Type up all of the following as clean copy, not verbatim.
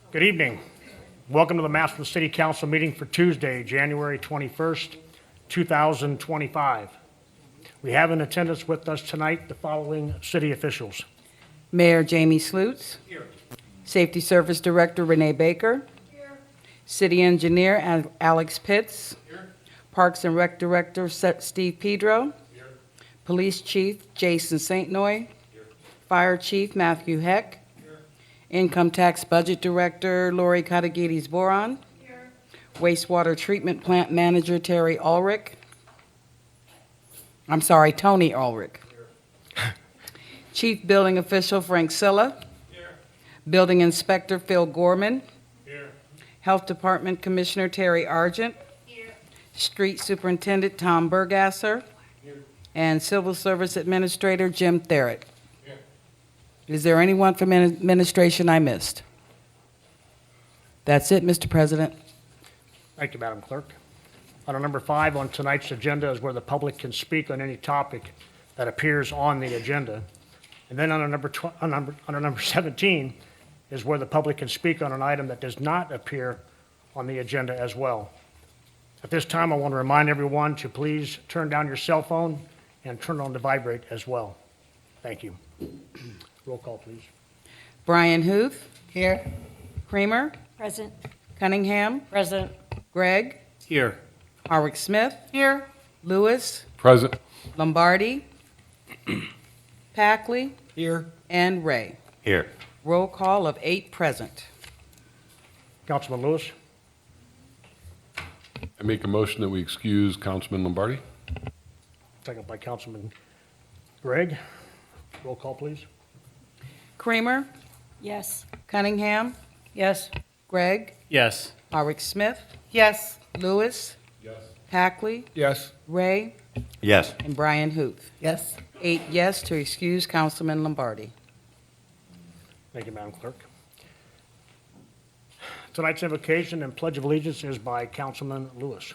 Good evening. Welcome to the Massillon City Council meeting for Tuesday, January 21st, 2025. We have in attendance with us tonight the following city officials. Mayor Jamie Slutes. Here. Safety Service Director Renee Baker. Here. City Engineer Alex Pitts. Here. Parks and Rec Director Steve Pedro. Here. Police Chief Jason St. Noy. Here. Fire Chief Matthew Heck. Here. Income Tax Budget Director Lori Katagides Boron. Here. Wastewater Treatment Plant Manager Tony Ulrich. Chief Building Official Frank Silla. Here. Building Inspector Phil Gorman. Here. Health Department Commissioner Terry Argent. Here. Street Superintendent Tom Bergasser. Here. And Civil Service Administrator Jim Therrett. Here. Is there anyone from administration I missed? That's it, Mr. President. Thank you, Madam Clerk. Item number 5 on tonight's agenda is where the public can speak on any topic that appears on the agenda. And then under number 17 is where the public can speak on an item that does not appear on the agenda as well. At this time, I want to remind everyone to please turn down your cell phone and turn on the vibrate as well. Thank you. Roll call, please. Brian Huth. Here. Kramer. Present. Cunningham. Present. Gregg. Here. Harwick Smith. Here. Lewis. Present. Lombardi. Packley. Here. And Ray. Here. Roll call of 8 present. Councilman Lewis. I make a motion that we excuse Councilman Lombardi. Second by Councilman Gregg. Roll call, please. Kramer. Yes. Cunningham. Yes. Gregg. Yes. Harwick Smith. Yes. Lewis. Yes. Packley. Yes. Ray. Yes. And Brian Huth. Yes. 8 yes to excuse Councilman Lombardi. Thank you, Madam Clerk. Tonight's invocation and pledge of allegiance is by Councilman Lewis.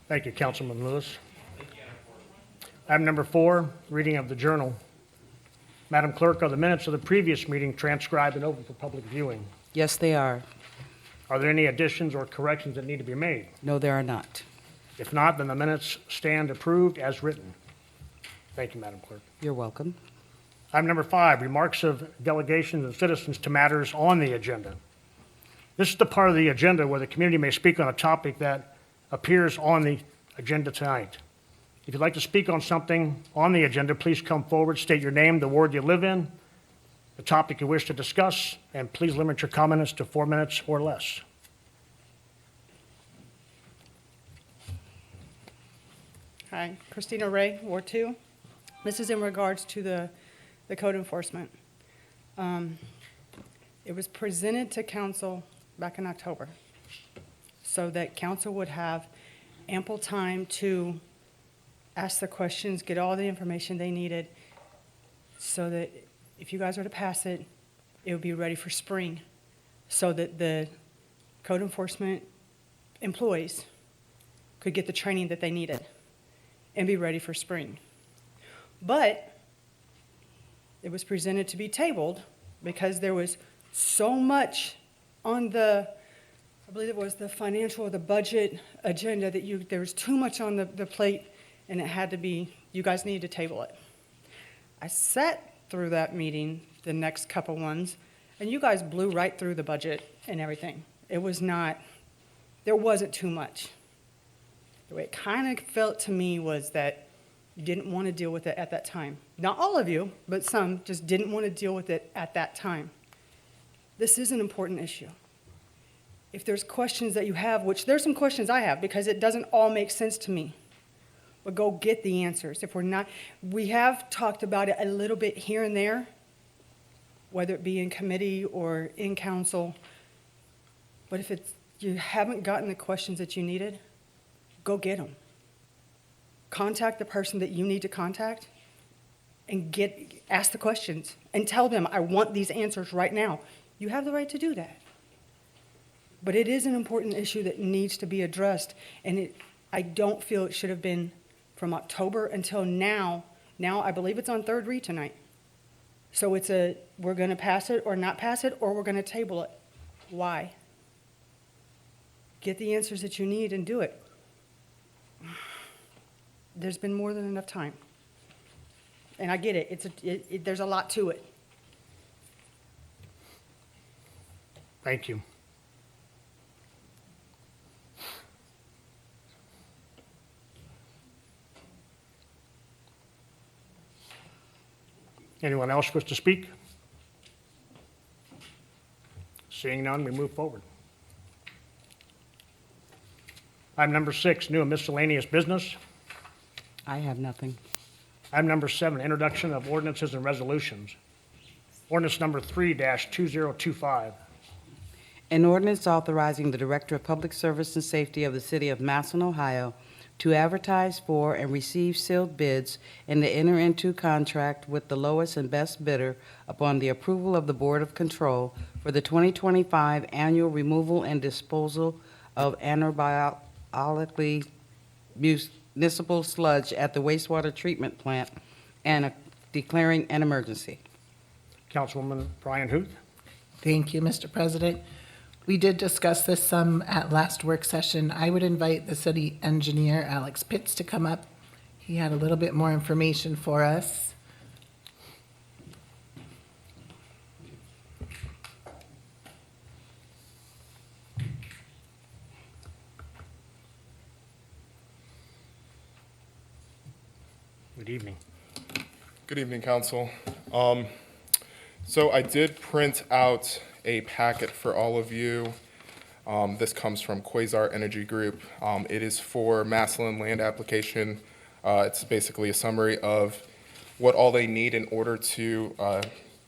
Thank you, Councilman Lewis. Item number 4, reading of the journal. Madam Clerk, are the minutes of the previous meeting transcribed and open for public viewing? Yes, they are. Are there any additions or corrections that need to be made? No, there are not. If not, then the minutes stand approved as written. Thank you, Madam Clerk. You're welcome. Item number 5, remarks of delegations and citizens to matters on the agenda. This is the part of the agenda where the community may speak on a topic that appears on the agenda tonight. If you'd like to speak on something on the agenda, please come forward, state your name, the ward you live in, the topic you wish to discuss, and please limit your comments to 4 minutes or less. Hi, Christina Ray, Ward 2. This is in regards to the code enforcement. It was presented to council back in October so that council would have ample time to ask the questions, get all the information they needed, so that if you guys were to pass it, it would be ready for spring, so that the code enforcement employees could get the training that they needed and be ready for spring. But it was presented to be tabled because there was so much on the, I believe it was the financial or the budget agenda, that there was too much on the plate, and it had to be, you guys needed to table it. I sat through that meeting, the next couple ones, and you guys blew right through the budget and everything. It was not, there wasn't too much. The way it kind of felt to me was that you didn't want to deal with it at that time. Not all of you, but some just didn't want to deal with it at that time. This is an important issue. If there's questions that you have, which there's some questions I have because it doesn't all make sense to me, but go get the answers. If we're not, we have talked about it a little bit here and there, whether it be in committee or in council. But if it's, you haven't gotten the questions that you needed, go get them. Contact the person that you need to contact and ask the questions and tell them, I want these answers right now. You have the right to do that. But it is an important issue that needs to be addressed, and I don't feel it should have been from October until now. Now, I believe it's on third read tonight. So we're going to pass it or not pass it, or we're going to table it. Why? Get the answers that you need and do it. There's been more than enough time. And I get it. There's a lot to it. Thank you. Anyone else wish to speak? Seeing none, we move forward. Item number 6, new and miscellaneous business. I have nothing. Item number 7, introduction of ordinances and resolutions. Ordinance number 3-2025. An ordinance authorizing the Director of Public Service and Safety of the City of Massillon, Ohio, to advertise for and receive sealed bids and to enter into contract with the lowest and best bidder upon the approval of the Board of Control for the 2025 annual removal and disposal of anaerobic municipal sludge at the wastewater treatment plant and declaring an emergency. Councilwoman Brian Huth. Thank you, Mr. President. We did discuss this some at last work session. I would invite the city engineer, Alex Pitts, to come up. He had a little bit more information for us. Good evening. Good evening, council. So I did print out a packet for all of you. This comes from Quasar Energy Group. It is for Massillon land application. It's basically a summary of what all they need in order to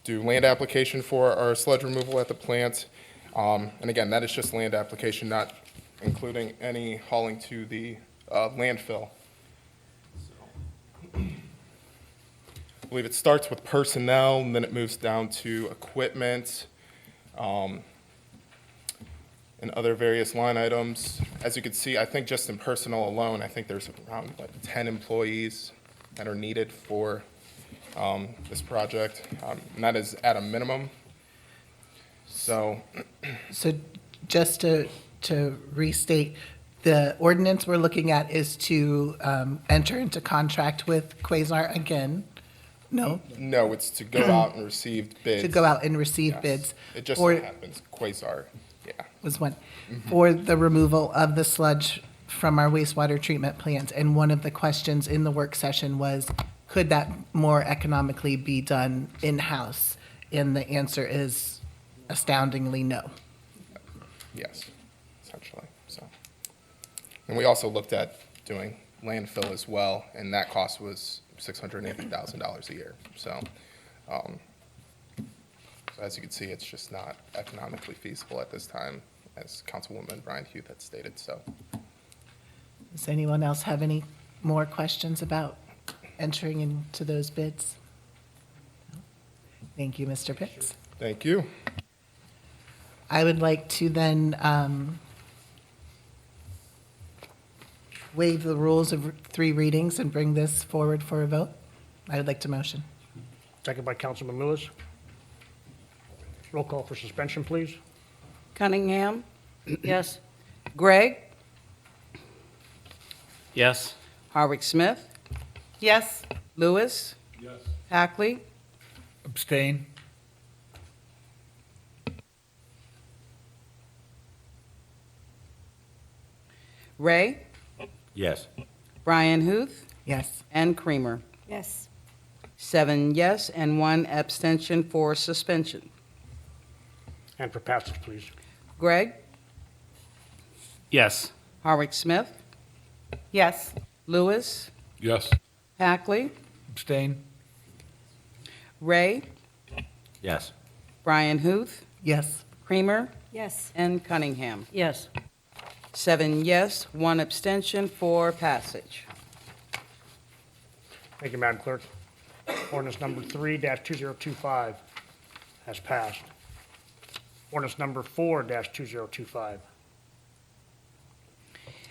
do land application for our sludge removal at the plant. And again, that is just land application, not including any hauling to the landfill. I believe it starts with personnel, and then it moves down to equipment, and other various line items. As you can see, I think just in personnel alone, I think there's around 10 employees that are needed for this project, and that is at a minimum. So, So just to restate, the ordinance we're looking at is to enter into contract with Quasar again. No, no, it's to go out and receive bids. to go out and receive Yes. bids. It just for- so happens, Quasar, yeah. Was one, for the removal of the sludge from our wastewater treatment plant. And one of the questions in the work session was, could that more economically be done in-house? And the answer is astoundingly no. Yes, essentially, so. And we also looked at doing landfill as well, and that cost was $680,000 a year. So as you can see, it's just not economically feasible at this time, as Councilwoman Brian Huth had stated, so. Does anyone else have any more questions about entering into those bids? Thank you, Mr. Pitts. Thank you. I would like to then waive the rules of 3 readings and bring this forward for a vote. I would like to motion. Second by Councilman Lewis. Roll call for suspension, please. Cunningham? Yes. Gregg? Yes. Harwick Smith? Yes. Lewis? Yes. Hackley? Abstain. Ray, Yes. Brian Huth, Yes. and Creamer. Yes. 7 yes and 1 abstention for suspension. And for passage, please. Gregg, Yes. Harwick Smith, Yes. Lewis, Yes. Packley, Abstain. Ray, Yes. Brian Huth, Yes. Creamer, Yes. and Cunningham. Yes. 7 yes, 1 abstention for passage. Thank you, Madam Clerk. Ordinance number 3-2025 has passed. Ordinance number 4-2025.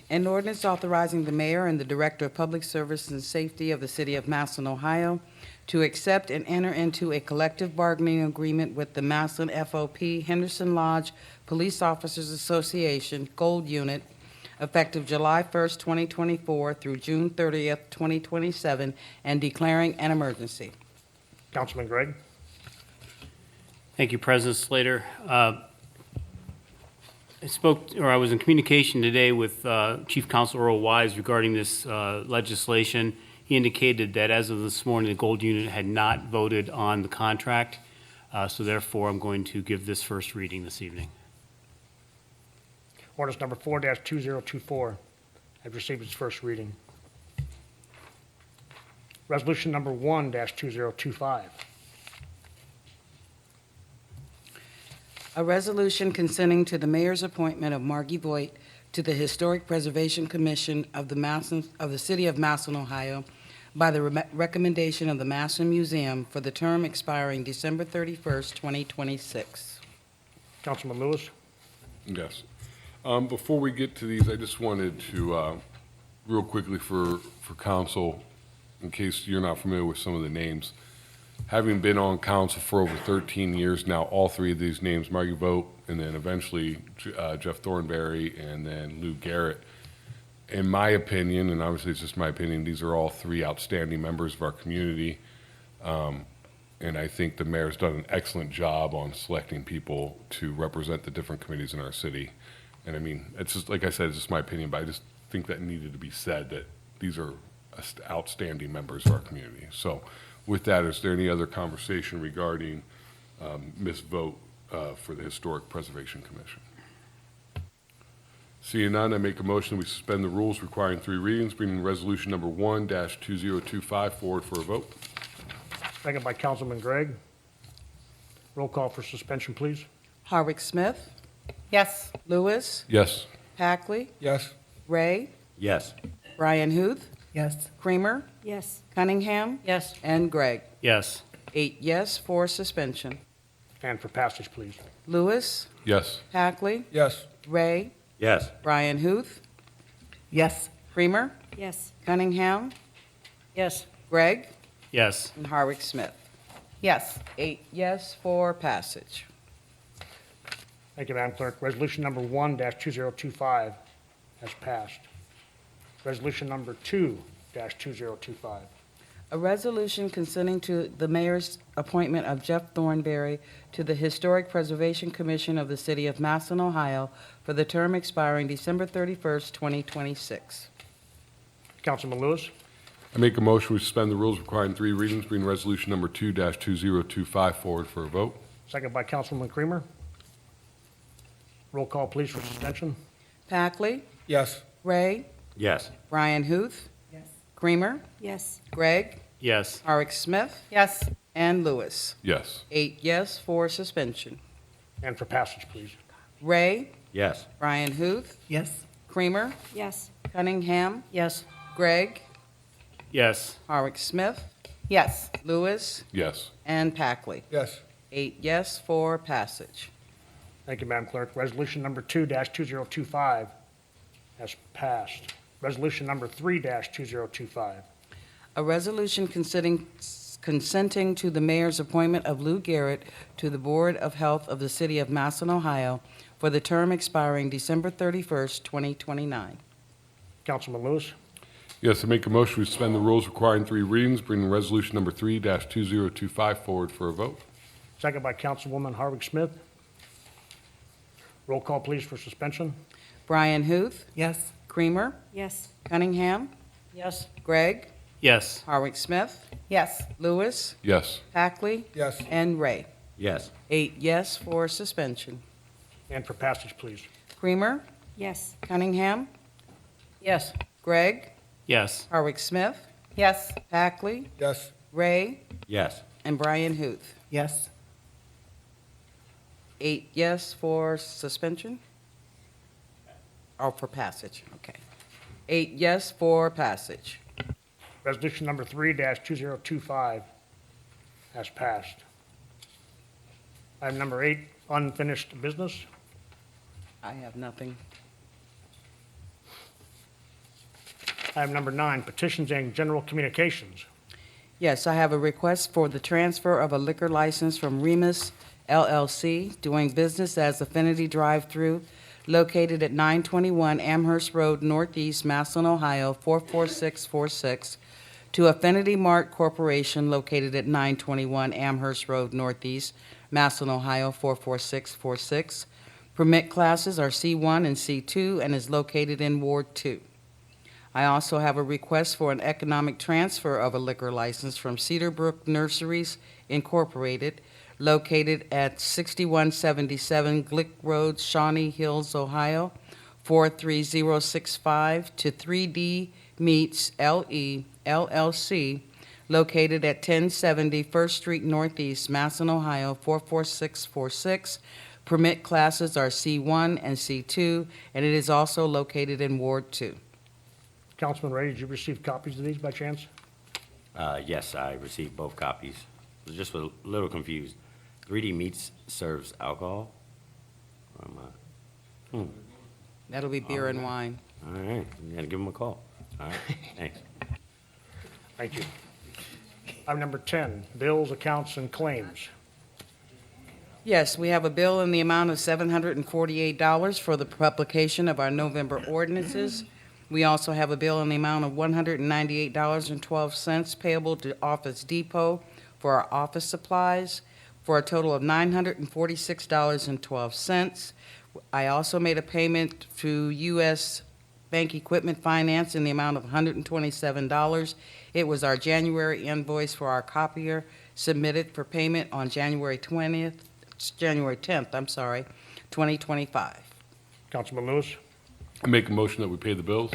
An ordinance authorizing the mayor and the director of public service and safety of the city of Massillon, Ohio, to accept and enter into a collective bargaining agreement with the Massillon FOP Henderson Lodge Police Officers Association Gold Unit, effective July 1st, 2024 through June 30th, 2027, and declaring an emergency. Councilman Gregg? Thank you, President Slater. I was in communication today with Chief Counsel Earl Wise regarding this legislation. He indicated that as of this morning, the Gold Unit had not voted on the contract, so therefore I'm going to give this first reading this evening. Ordinance number 4-2024 has received its first reading. Resolution number 1-2025. A resolution consenting to the mayor's appointment of Margie Voigt to the Historic Preservation Commission of the City of Massillon, Ohio, by the recommendation of the Massillon Museum for the term expiring December 31st, 2026. Councilman Lewis? Yes. Before we get to these, I just wanted to, real quickly for council, in case you're not familiar with some of the names, having been on council for over 13 years now, all three of these names, Margie Vogt, and then eventually Jeff Thornberry, and then Lou Garrett, in my opinion, and obviously it's just my opinion, these are all three outstanding members of our community. And I think the mayor's done an excellent job on selecting people to represent the different committees in our city. And I mean, it's just, like I said, it's just my opinion, but I just think that needed to be said, that these are outstanding members of our community. So with that, is there any other conversation regarding Ms. Vogt for the Historic Preservation Commission? Seeing none, I make a motion that we suspend the rules requiring 3 readings, bringing resolution number 1-2025 forward for a vote. Second by Councilman Gregg. Roll call for suspension, please. Harwick Smith, Yes. Lewis, Yes. Packley, Yes. Ray, Yes. Brian Huth, Yes. Creamer, Yes. Cunningham, Yes. and Gregg. Yes. 8 yes for suspension. And for passage, please. Lewis, Yes. Packley, Yes. Ray, Yes. Brian Huth, Yes. Creamer, Yes. Cunningham, Yes. Gregg, Yes. and Harwick Smith. Yes. 8 yes for passage. Thank you, Madam Clerk. Resolution number 1-2025 has passed. Resolution number 2-2025. A resolution consenting to the mayor's appointment of Jeff Thornberry to the Historic Preservation Commission of the City of Massillon, Ohio, for the term expiring December 31st, 2026. Councilman Lewis? I make a motion we suspend the rules requiring 3 readings, bring resolution number 2-2025 forward for a vote. Second by Councilman Creamer. Roll call, please, for suspension. Packley, Yes. Ray, Yes. Brian Huth, Yes. Creamer, Yes. Gregg, Yes. Harwick Smith, Yes. and Lewis. Yes. 8 yes for suspension. And for passage, please. Ray, Yes. Brian Huth, Yes. Creamer, Yes. Cunningham, Yes. Gregg, Yes. Harwick Smith, Yes. Lewis, Yes. and Packley. Yes. 8 yes for passage. Thank you, Madam Clerk. Resolution number 2-2025 has passed. Resolution number 3-2025. A resolution consenting to the mayor's appointment of Lou Garrett to the Board of Health of the City of Massillon, Ohio, for the term expiring December 31st, 2029. Councilman Lewis? Yes, I make a motion we suspend the rules requiring 3 readings, bringing resolution number 3-2025 forward for a vote. Second by Councilwoman Harwick Smith. Roll call, please, for suspension. Brian Huth, Yes. Creamer, Yes. Cunningham, Yes. Gregg, Yes. Harwick Smith, Yes. Lewis, Yes. Packley, Yes. and Ray. Yes. 8 yes for suspension. And for passage, please. Creamer, Yes. Cunningham, Yes. Gregg, Yes. Harwick Smith, Yes. Packley, Yes. Ray, Yes. and Brian Huth. Yes. 8 yes for suspension? Or for passage, okay. 8 yes for passage. Resolution number 3-2025 has passed. Item number 8, unfinished business. I have nothing. Item number 9, petitions and general communications. Yes, I have a request for the transfer of a liquor license from Remus LLC, doing business as Affinity Drive-Through, located at 921 Amherst Road Northeast, Massillon, Ohio, 44646, to Affinity Mart Corporation, located at 921 Amherst Road Northeast, Massillon, Ohio, 44646. Permit classes are C1 and C2 and is located in Ward 2. I also have a request for an economic transfer of a liquor license from Cedarbrook Nurseries Incorporated, located at 6177 Glick Road, Shawnee Hills, Ohio, 43065, to 3D Meats LE LLC, located at 1070 First Street Northeast, Massillon, Ohio, 44646. Permit classes are C1 and C2, and it is also located in Ward 2. Councilman Ray, did you receive copies of these by chance? Yes, I received both copies. Was just a little confused. 3D Meats serves alcohol? Or am I- That'll be beer and wine. All right, you gotta give them a call. All right, thanks. Thank you. Item number 10, bills, accounts, and claims. Yes, we have a bill in the amount of $748 for the publication of our November ordinances. We also have a bill in the amount of $198.12 payable to Office Depot for our office supplies, for a total of $946.12. I also made a payment to U.S. Bank Equipment Finance in the amount of $127. It was our January invoice for our copier, submitted for payment on January 10th, 2025. Councilman Lewis, I make a motion that we pay the bills.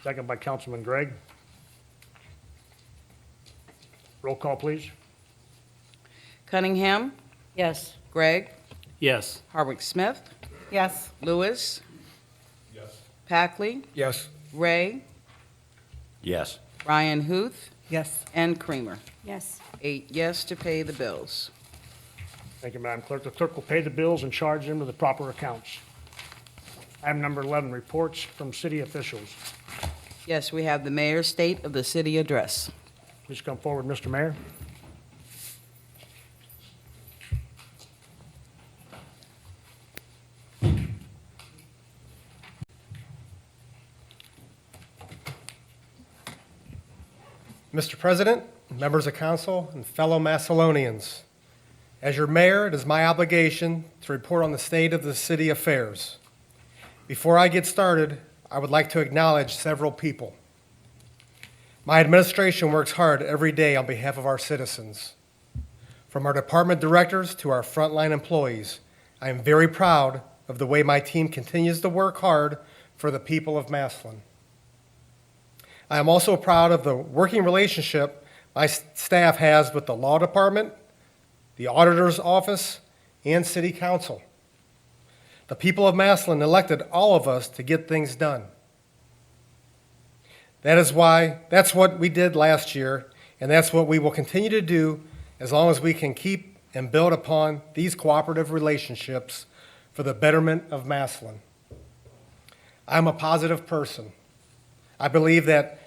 second by Councilman Gregg. Roll call, please. Cunningham, Yes. Gregg, Yes. Harwick Smith, Yes. Lewis. Yes. Packley, Yes. Ray, Yes. Ryan Huth, Yes. and Creamer. Yes. 8 yes to pay the bills. Thank you, Madam Clerk. The clerk will pay the bills and charge them to the proper accounts. Item number 11, reports from city officials. Yes, we have the mayor's state of the city address. Please come forward, Mr. Mayor. Mr. President, members of council, and fellow Massillonians, as your mayor, it is my obligation to report on the state of the city affairs. Before I get started, I would like to acknowledge several people. My administration works hard every day on behalf of our citizens. From our department directors to our frontline employees, I am very proud of the way my team continues to work hard for the people of Massillon. I am also proud of the working relationship my staff has with the law department, the auditor's office, and city council. The people of Massillon elected all of us to get things done. That's what we did last year, and that's what we will continue to do as long as we can keep and build upon these cooperative relationships for the betterment of Massillon. I'm a positive person. I believe that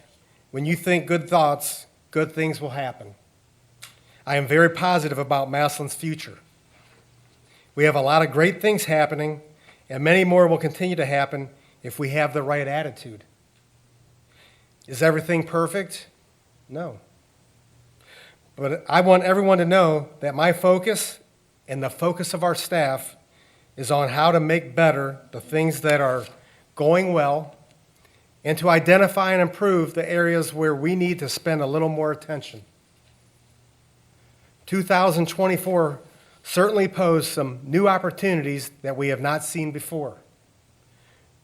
when you think good thoughts, good things will happen. I am very positive about Massillon's future. We have a lot of great things happening, and many more will continue to happen if we have the right attitude. Is everything perfect? No. But I want everyone to know that my focus and the focus of our staff is on how to make better the things that are going well and to identify and improve the areas where we need to spend a little more attention. 2024 certainly posed some new opportunities that we have not seen before.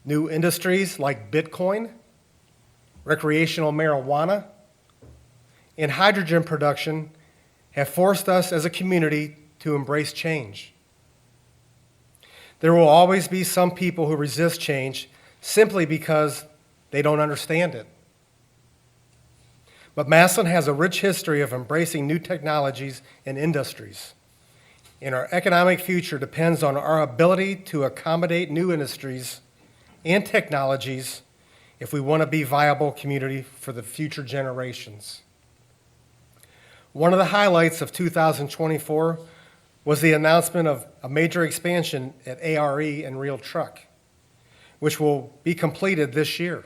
New industries like Bitcoin, recreational marijuana, and hydrogen production have forced us as a community to embrace change. There will always be some people who resist change simply because they don't understand it. But Massillon has a rich history of embracing new technologies and industries, and our economic future depends on our ability to accommodate new industries and technologies if we want to be a viable community for the future generations. One of the highlights of 2024 was the announcement of a major expansion at ARE and Real Truck, which will be completed this year.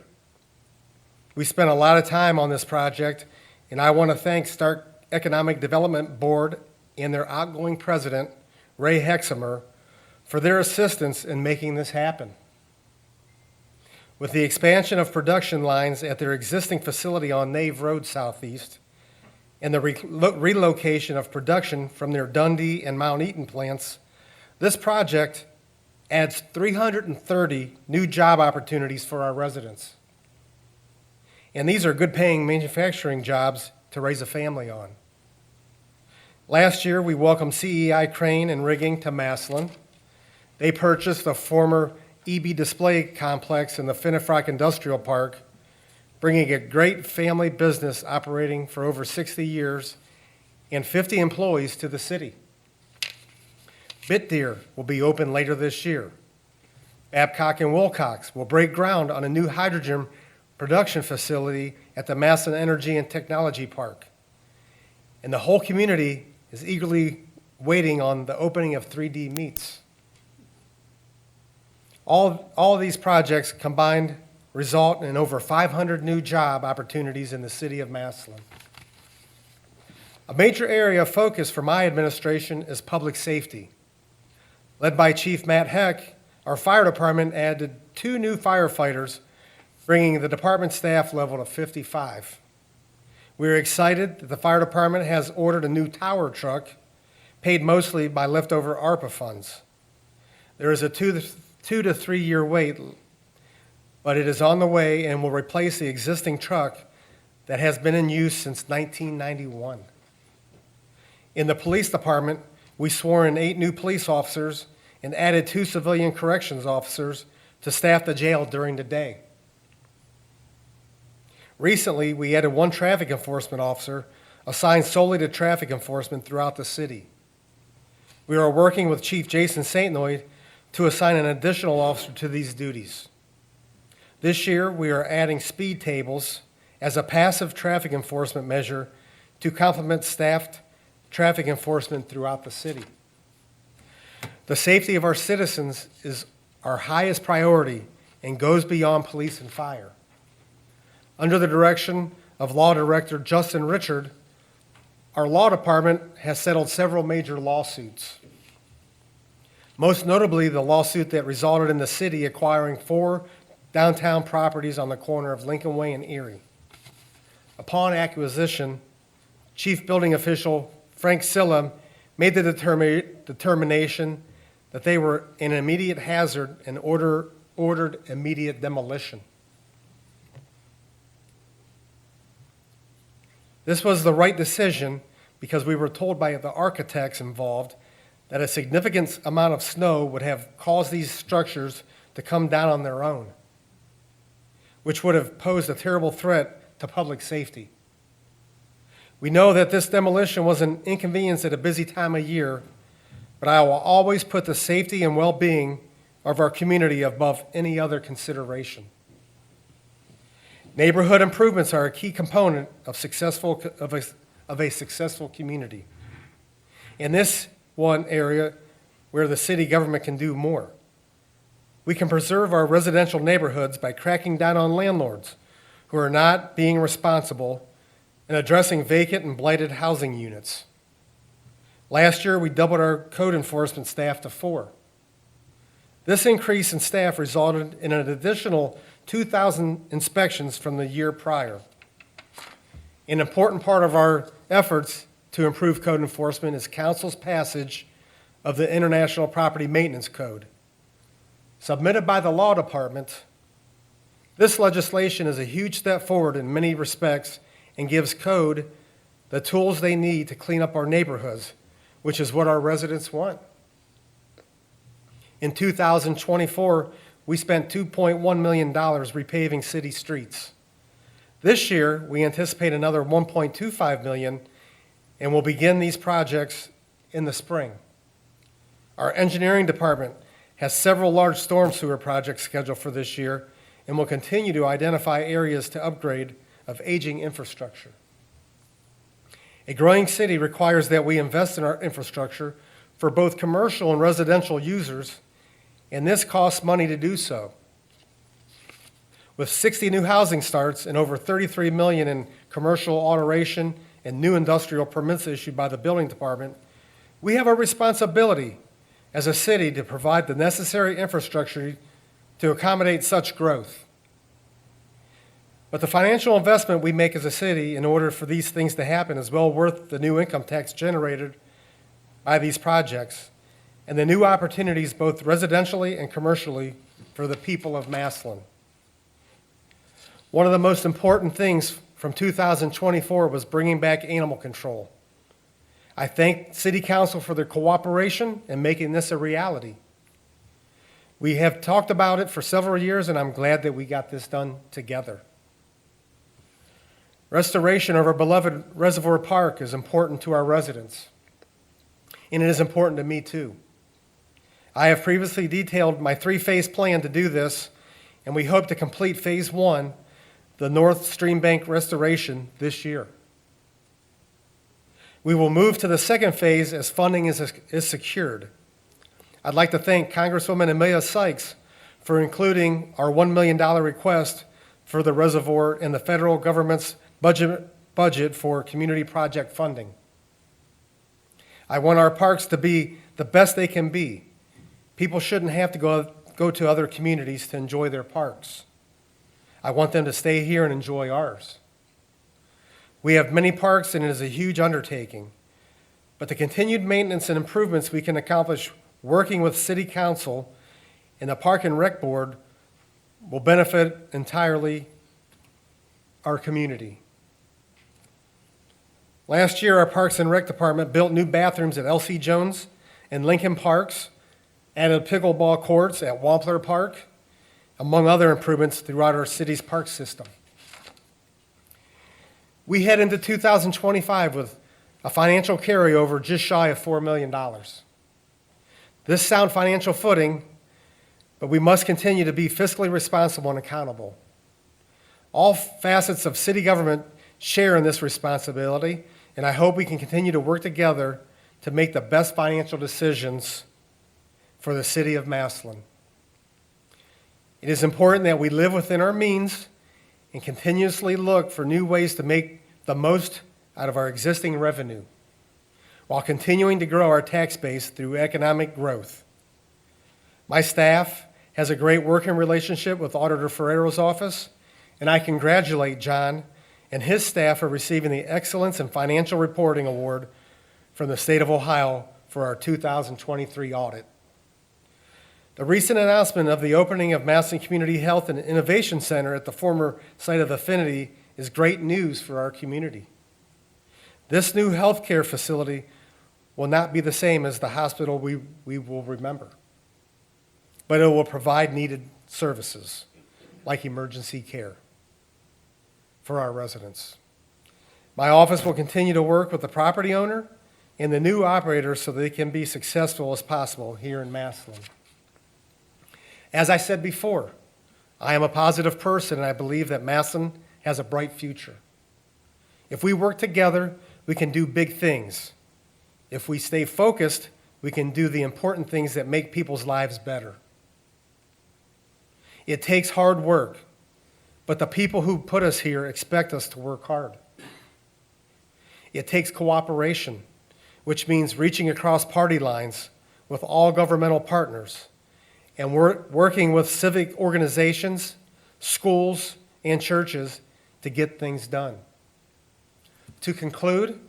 We spent a lot of time on this project, and I want to thank Stark Economic Development Board and their outgoing president, Ray Hexamer, for their assistance in making this happen. With the expansion of production lines at their existing facility on Nave Road Southeast, and the relocation of production from their Dundee and Mount Eaton plants, this project adds 330 new job opportunities for our residents. And these are good-paying manufacturing jobs to raise a family on. Last year, we welcomed CEI Crane and Rigging to Massillon. They purchased a former EB display complex in the Finnefrock Industrial Park, bringing a great family business operating for over 60 years and 50 employees to the city. Bitdeer will be open later this year. Babcock and Wilcox will break ground on a new hydrogen production facility at the Massillon Energy and Technology Park. And the whole community is eagerly waiting on the opening of 3D Meats. All of these projects combined result in over 500 new job opportunities in the city of Massillon. A major area of focus for my administration is public safety. Led by Chief Matt Heck, our fire department added 2 new firefighters, bringing the department staff level to 55. We are excited that the fire department has ordered a new tower truck, paid mostly by leftover ARPA funds. There is a 2 to 3 year wait, but it is on the way and will replace the existing truck that has been in use since 1991. In the police department, we swore in 8 new police officers and added 2 civilian corrections officers to staff the jail during the day. Recently, we added 1 traffic enforcement officer assigned solely to traffic enforcement throughout the city. We are working with Chief Jason Saintnoy to assign an additional officer to these duties. This year, we are adding speed tables as a passive traffic enforcement measure to complement staffed traffic enforcement throughout the city. The safety of our citizens is our highest priority and goes beyond police and fire. Under the direction of Law Director Justin Richard, our law department has settled several major lawsuits. Most notably, the lawsuit that resulted in the city acquiring 4 downtown properties on the corner of Lincoln Way and Erie. Upon acquisition, Chief Building Official Frank Silla made the determination that they were an immediate hazard and ordered immediate demolition. This was the right decision because we were told by the architects involved that a significant amount of snow would have caused these structures to come down on their own, which would have posed a terrible threat to public safety. We know that this demolition was an inconvenience at a busy time of year, but I will always put the safety and well-being of our community above any other consideration. Neighborhood improvements are a key component of a successful community. In this one area where the city government can do more. We can preserve our residential neighborhoods by cracking down on landlords who are not being responsible and addressing vacant and blighted housing units. Last year, we doubled our code enforcement staff to 4. This increase in staff resulted in an additional 2,000 inspections from the year prior. An important part of our efforts to improve code enforcement is council's passage of the International Property Maintenance Code. Submitted by the Law Department, this legislation is a huge step forward in many respects and gives code the tools they need to clean up our neighborhoods, which is what our residents want. In 2024, we spent $2.1 million repaving city streets. This year, we anticipate another $1.25 million, and we'll begin these projects in the spring. Our engineering department has several large storm sewer projects scheduled for this year and will continue to identify areas to upgrade of aging infrastructure. A growing city requires that we invest in our infrastructure for both commercial and residential users, and this costs money to do so. With 60 new housing starts and over $33 million in commercial alteration and new industrial permits issued by the building department, we have a responsibility as a city to provide the necessary infrastructure to accommodate such growth. But the financial investment we make as a city in order for these things to happen is well worth the new income tax generated by these projects and the new opportunities both residentially and commercially for the people of Massillon. One of the most important things from 2024 was bringing back animal control. I thank City Council for their cooperation in making this a reality. We have talked about it for several years, and I'm glad that we got this done together. Restoration of our beloved Reservoir Park is important to our residents, and it is important to me too. I have previously detailed my three-phase plan to do this, and we hope to complete Phase 1, the North Stream Bank restoration, this year. We will move to the second phase as funding is secured. I'd like to thank Congresswoman Amelia Sykes for including our $1 million request for the reservoir in the federal government's budget for community project funding. I want our parks to be the best they can be. People shouldn't have to go to other communities to enjoy their parks. I want them to stay here and enjoy ours. We have many parks, and it is a huge undertaking. But the continued maintenance and improvements we can accomplish working with City Council and the Park and Rec Board will benefit entirely our community. Last year, our Parks and Rec Department built new bathrooms at L.C. Jones and Lincoln Parks, added pickleball courts at Wampler Park, among other improvements throughout our city's park system. We head into 2025 with a financial carryover just shy of $4 million. This sound financial footing, but we must continue to be fiscally responsible and accountable. All facets of city government share in this responsibility, and I hope we can continue to work together to make the best financial decisions for the city of Massillon. It is important that we live within our means and continuously look for new ways to make the most out of our existing revenue, while continuing to grow our tax base through economic growth. My staff has a great working relationship with Auditor Ferrero's office, and I congratulate John and his staff for receiving the Excellence in Financial Reporting Award from the state of Ohio for our 2023 audit. The recent announcement of the opening of Massillon Community Health and Innovation Center at the former site of Affinity is great news for our community. This new healthcare facility will not be the same as the hospital we will remember, but it will provide needed services like emergency care for our residents. My office will continue to work with the property owner and the new operator so they can be successful as possible here in Massillon. As I said before, I am a positive person, and I believe that Massillon has a bright future. If we work together, we can do big things. If we stay focused, we can do the important things that make people's lives better. It takes hard work, but the people who put us here expect us to work hard. It takes cooperation, which means reaching across party lines with all governmental partners and working with civic organizations, schools, and churches to get things done. To conclude,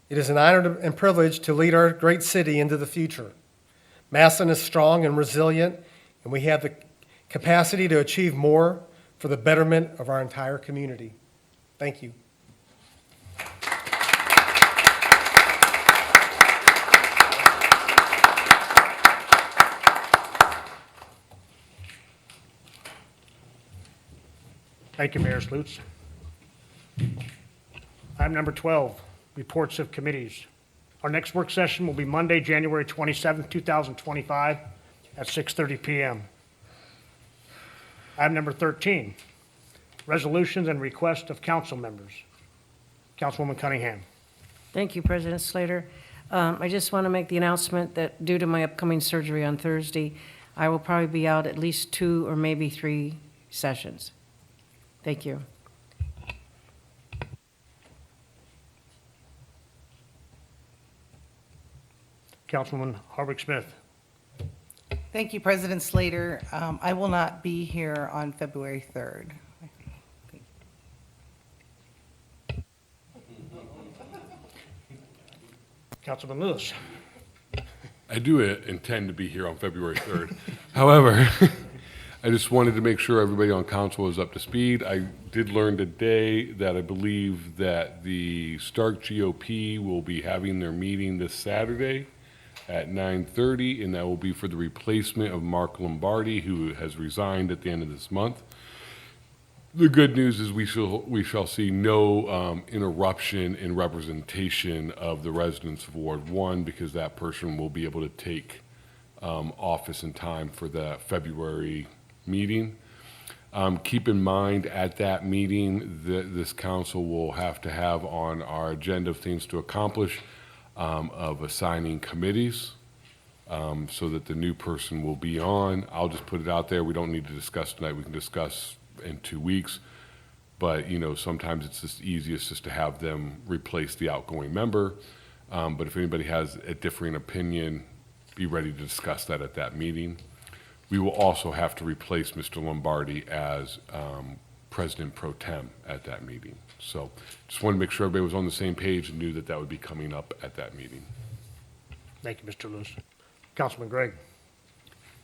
it is an honor and privilege to lead our great city into the future. Massillon is strong and resilient, and we have the capacity to achieve more for the betterment of our entire community. Thank you. Thank you, Mayor Slutz. Item number 12, reports of committees. Our next work session will be Monday, January 27th, 2025, at 6:30 PM. Item number 13, resolutions and requests of council members. Councilwoman Cunningham. Thank you, President Slater. I just want to make the announcement that due to my upcoming surgery on Thursday, I will probably be out at least 2 or maybe 3 sessions. Thank you. Councilwoman Harwick Smith. Thank you, President Slater. I will not be here on February 3rd. Councilman Lewis. I do intend to be here on February 3rd. However, I just wanted to make sure everybody on council is up to speed. I did learn today that I believe that the Stark GOP will be having their meeting this Saturday at 9:30, and that will be for the replacement of Mark Lombardi, who has resigned at the end of this month. The good news is we shall see no interruption in representation of the residents of Ward 1, because that person will be able to take office in time for the February meeting. Keep in mind, at that meeting, this council will have to have on our agenda of things to accomplish of assigning committees so that the new person will be on. I'll just put it out there. We don't need to discuss tonight. We can discuss in 2 weeks. But, you know, sometimes it's just easiest just to have them replace the outgoing member. But if anybody has a differing opinion, be ready to discuss that at that meeting. We will also have to replace Mr. Lombardi as President Pro Tem at that meeting. So just wanted to make sure everybody was on the same page and knew that that would be coming up at that meeting. Thank you, Mr. Lewis. Councilman Gregg.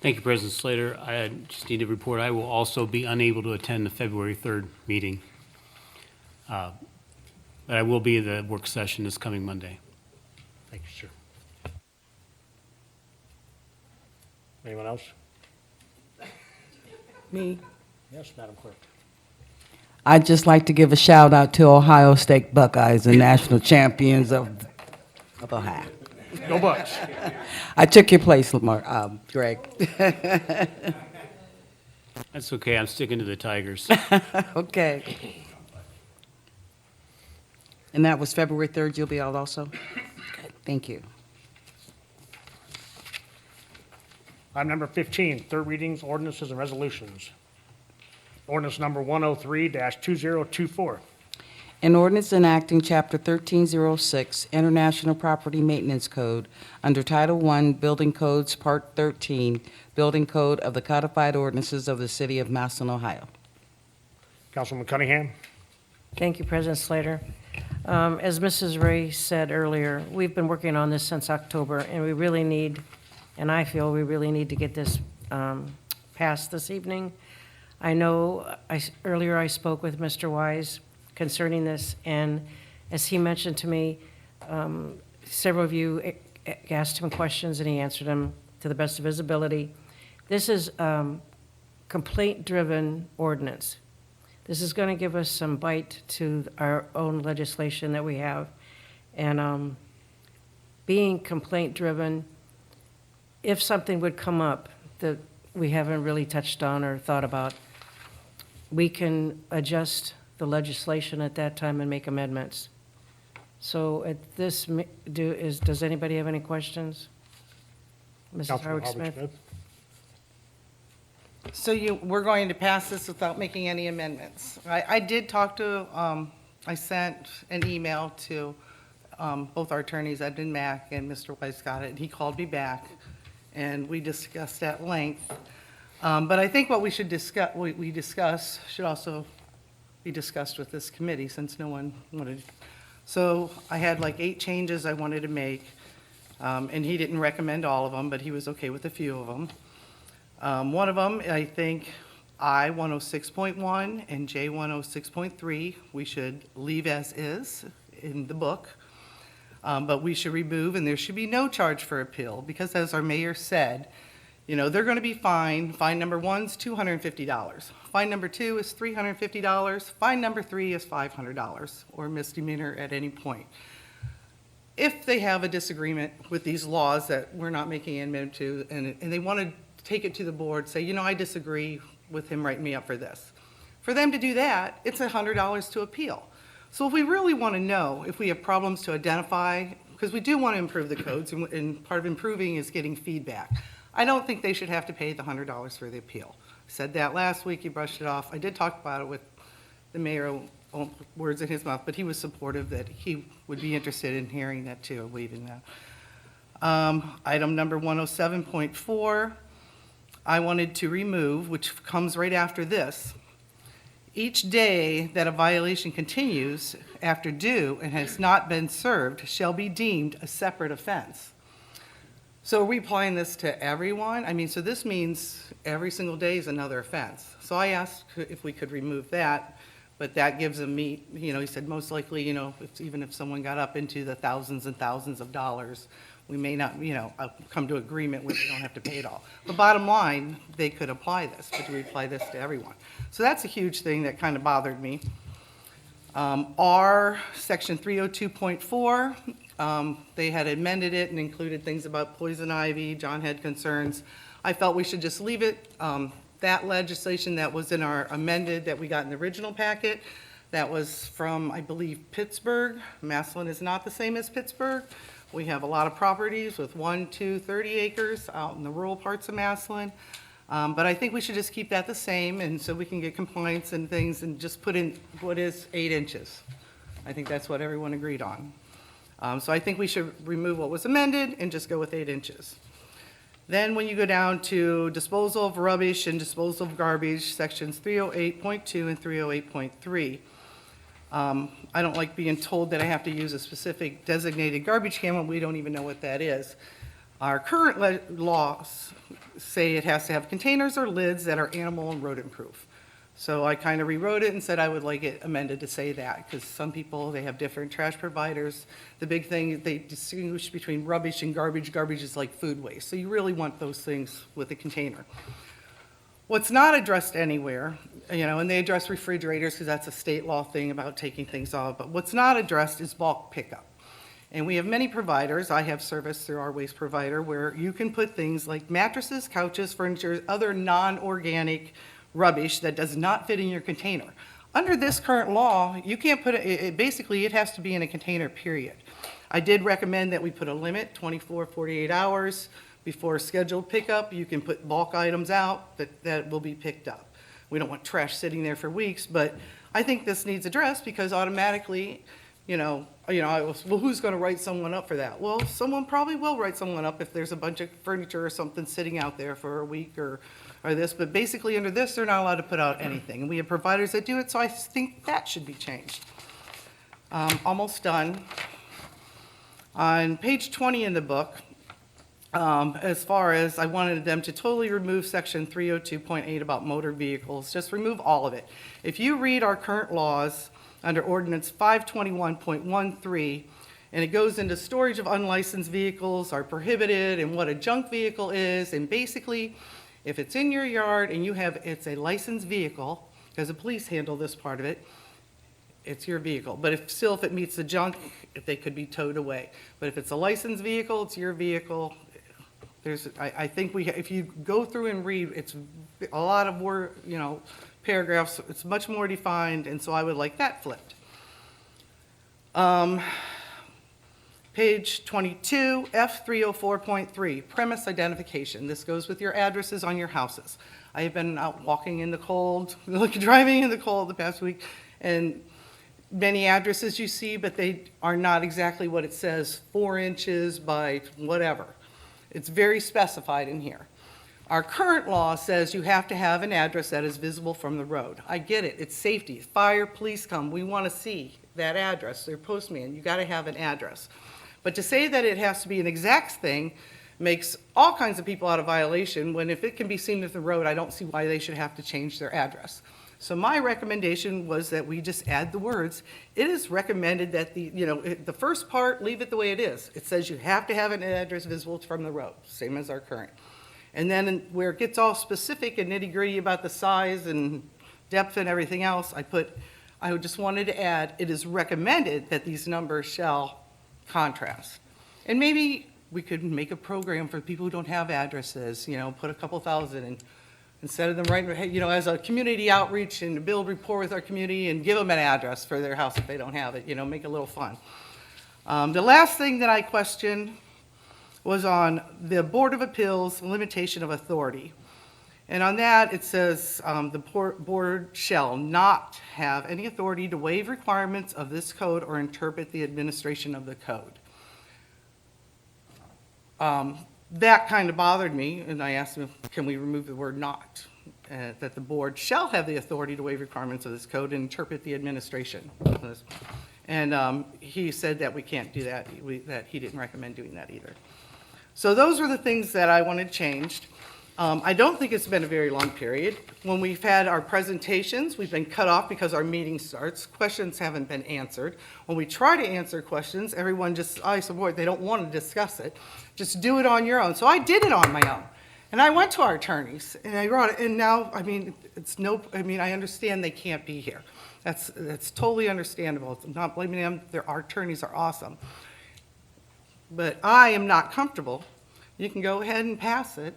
Thank you, President Slater. I just need to report, I will also be unable to attend the February 3rd meeting. But I will be at the work session this coming Monday. Thank you, sir. Anyone else? Me. Yes, Madam Clerk. I'd just like to give a shout out to Ohio State Buckeyes, the national champions of Ohio. Go Bucks. I took your place, Greg. That's okay, I'm sticking to the Tigers. Okay. And that was February 3rd, you'll be out also? Okay, thank you. Item number 15, third readings, ordinances, and resolutions. Ordinance number 103-2024. An ordinance enacting Chapter 1306, International Property Maintenance Code, under Title I, Building Codes, Part 13, Building Code of the Codified Ordinances of the City of Massillon, Ohio. Councilwoman Cunningham. Thank you, President Slater. As Mrs. Ray said earlier, we've been working on this since October, and we really need, and I feel we really need to get this passed this evening. I know earlier I spoke with Mr. Wise concerning this, and as he mentioned to me, several of you asked him questions, and he answered them to the best of his ability. This is complaint-driven ordinance. This is going to give us some bite to our own legislation that we have. And being complaint-driven, if something would come up that we haven't really touched on or thought about, we can adjust the legislation at that time and make amendments. So at this, does anybody have any questions? Mrs. Councilman Howard Smith? So we're going to pass this without making any amendments. I did talk to, I sent an email to both our attorneys, Edmund Mack and Mr. Weiss got it, and he called me back, and we discussed at length. But I think what we should discuss, we discuss, should also be discussed with this committee, since no one wanted. So I had like 8 changes I wanted to make, and he didn't recommend all of them, but he was okay with a few of them. One of them, I think, I 106.1 and J 106.3, we should leave as is in the book. But we should remove, and there should be no charge for appeal, because as our mayor said, you know, they're going to be fined. Fine number 1's $250. Fine number 2 is $350. Fine number 3 is $500, or misdemeanor at any point. If they have a disagreement with these laws that we're not making an amendment to, and they want to take it to the board, say, you know, I disagree with him writing me up for this. For them to do that, it's $100 to appeal. So if we really want to know if we have problems to identify, because we do want to improve the codes, and part of improving is getting feedback. I don't think they should have to pay the $100 for the appeal. I said that last week, he brushed it off. I did talk about it with the mayor, words in his mouth, but he was supportive that he would be interested in hearing that too, waiving that. Item number 107.4, I wanted to remove, which comes right after this. Each day that a violation continues after due and has not been served shall be deemed a separate offense. So are we applying this to everyone? I mean, so this means every single day is another offense. So I asked if we could remove that, but that gives them meat, you know, he said most likely, you know, even if someone got up into the thousands and thousands of dollars, we may not, you know, come to agreement where they don't have to pay it all. But bottom line, they could apply this, but do we apply this to everyone? So that's a huge thing that kind of bothered me. R, section 302.4, they had amended it and included things about poison ivy. John had concerns. I felt we should just leave it. That legislation that was in our amended that we got in the original packet, that was from, I believe, Pittsburgh. Massillon is not the same as Pittsburgh. We have a lot of properties with 1, 2, 30 acres out in the rural parts of Massillon. But I think we should just keep that the same, and so we can get compliance and things, and just put in what is 8 inches. I think that's what everyone agreed on. So I think we should remove what was amended and just go with 8 inches. Then when you go down to disposal of rubbish and disposal of garbage, sections 308.2 and 308.3. I don't like being told that I have to use a specific designated garbage can when we don't even know what that is. Our current laws say it has to have containers or lids that are animal and rodent proof. So I kind of rewrote it and said I would like it amended to say that, because some people, they have different trash providers. The big thing, they distinguish between rubbish and garbage. Garbage is like food waste, so you really want those things with a container. What's not addressed anywhere, you know, and they address refrigerators because that's a state law thing about taking things off, but what's not addressed is bulk pickup. And we have many providers. I have service through our waste provider where you can put things like mattresses, couches, furniture, other non-organic rubbish that does not fit in your container. Under this current law, you can't put it, basically it has to be in a container, period. I did recommend that we put a limit, 24, 48 hours before scheduled pickup. You can put bulk items out that will be picked up. We don't want trash sitting there for weeks, but I think this needs addressed because automatically, well, who's going to write someone up for that? Well, someone probably will write someone up if there's a bunch of furniture or something sitting out there for a week or this, but basically under this, they're not allowed to put out anything. And we have providers that do it, so I think that should be changed. Almost done. On page 20 in the book, as far as I wanted them to totally remove section 302.8 about motor vehicles, just remove all of it. If you read our current laws under ordinance 521.13, and it goes into storage of unlicensed vehicles are prohibited and what a junk vehicle is, and basically, if it's in your yard and it's a licensed vehicle, because the police handle this part of it, it's your vehicle. But if it meets the junk, they could be towed away. But if it's a licensed vehicle, it's your vehicle. I think if you go through and read, it's a lot of paragraphs. It's much more defined, and so I would like that flipped. Page 22, F304.3, premise identification. This goes with your addresses on your houses. I have been out walking in the cold, driving in the cold the past week, and many addresses you see, but they are not exactly what it says, 4 inches by whatever. It's very specified in here. Our current law says you have to have an address that is visible from the road. I get it, it's safety, fire, police come, we want to see that address, their postman, you got to have an address. But to say that it has to be an exact thing makes all kinds of people out of violation, when if it can be seen at the road, I don't see why they should have to change their address. So my recommendation was that we just add the words, it is recommended that the first part, leave it the way it is. It says you have to have an address visible from the road, same as our current. And then where it gets all specific and nitty-gritty about the size and depth and everything else, I just wanted to add, it is recommended that these numbers shall contrast. And maybe we could make a program for people who don't have addresses, put a couple thousand in, instead of them writing, as a community outreach and to build rapport with our community and give them an address for their house if they don't have it, make it a little fun. The last thing that I questioned was on the Board of Appeals limitation of authority. And on that, it says the board shall not have any authority to waive requirements of this code or interpret the administration of the code. That kind of bothered me, and I asked him, can we remove the word not? That the board shall have the authority to waive requirements of this code and interpret the administration. And he said that we can't do that, that he didn't recommend doing that either. So those were the things that I wanted changed. I don't think it's been a very long period. When we've had our presentations, we've been cut off because our meeting starts. Questions haven't been answered. When we try to answer questions, everyone just, I support, they don't want to discuss it. Just do it on your own. So I did it on my own. And I went to our attorneys and I wrote it. And now, I understand they can't be here. That's totally understandable. I'm not blaming them. Our attorneys are awesome. But I am not comfortable. You can go ahead and pass it.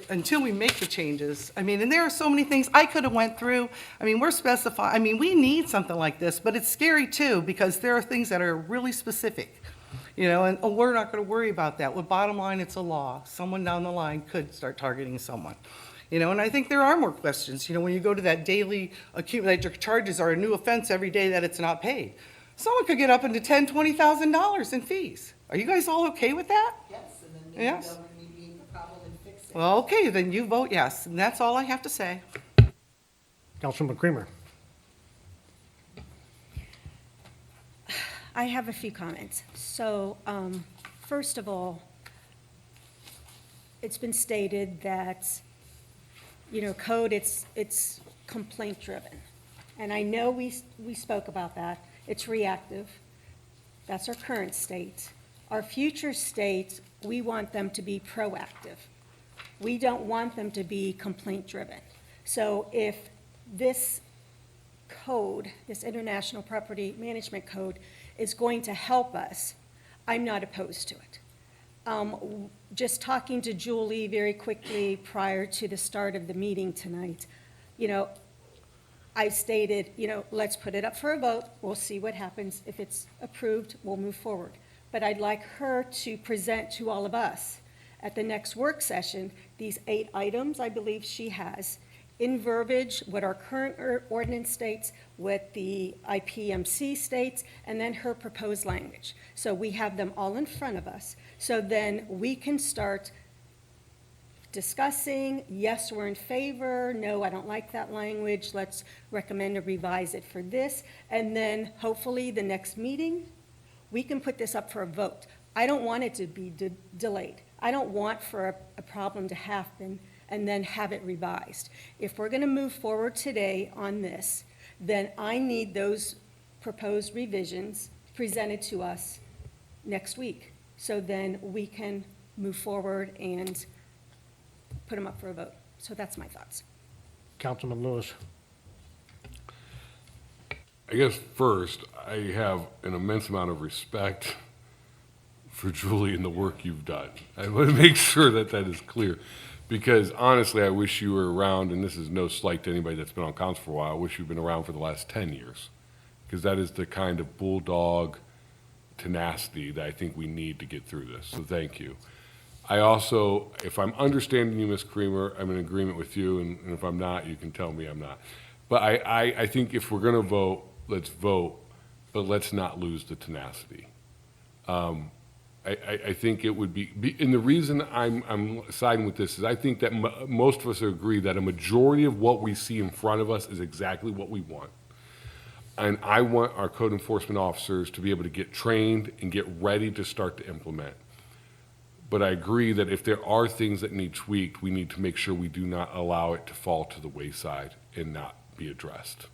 Until we make the changes, and there are so many things I could have went through. We're specifying, we need something like this, but it's scary too, because there are things that are really specific, and we're not going to worry about that. Well, bottom line, it's a law. Someone down the line could start targeting someone, and I think there are more questions. When you go to that daily accumulated charges are a new offense every day that it's not paid. Someone could get up into $10,000, $20,000 in fees. Are you guys all okay with that? Yes, and then maybe Yes. they'll remediate the problem and fix it. Well, okay, then you vote yes, and that's all I have to say. Councilman Creamer. I have a few comments. So, first of all, it's been stated that, code, it's complaint-driven. And I know we spoke about that. It's reactive. That's our current state. Our future state, we want them to be proactive. We don't want them to be complaint-driven. So if this code, this International Property Management Code, is going to help us, I'm not opposed to it. Just talking to Julie very quickly prior to the start of the meeting tonight, I stated, let's put it up for a vote. We'll see what happens. If it's approved, we'll move forward. But I'd like her to present to all of us at the next work session these 8 items I believe she has in verbiage, what our current ordinance states, what the IPMC states, and then her proposed language. So we have them all in front of us. So then we can start discussing, yes, we're in favor, no, I don't like that language, let's recommend to revise it for this, and then hopefully the next meeting, we can put this up for a vote. I don't want it to be delayed. I don't want for a problem to happen and then have it revised. If we're gonna move forward today on this, then I need those proposed revisions presented to us next week. So then we can move forward and put them up for a vote. So that's my thoughts. Councilman Lewis. I guess first, I have an immense amount of respect for Julie and the work you've done. I want to make sure that that is clear, because honestly, I wish you were around, and this is no slight to anybody that's been on council for a while, I wish you'd been around for the last 10 years, because that is the kind of bulldog tenacity that I think we need to get through this, so thank you. I also, if I'm understanding you, Ms. Creamer, I'm in agreement with you, and if I'm not, you can tell me I'm not. But I think if we're going to vote, let's vote, but let's not lose the tenacity. I think it would be, and the reason I'm siding with this is I think that most of us agree that a majority of what we see in front of us is exactly what we want. And I want our code enforcement officers to be able to get trained and get ready to start to implement. But I agree that if there are things that need tweaked, we need to make sure we do not allow it to fall to the wayside and not be addressed.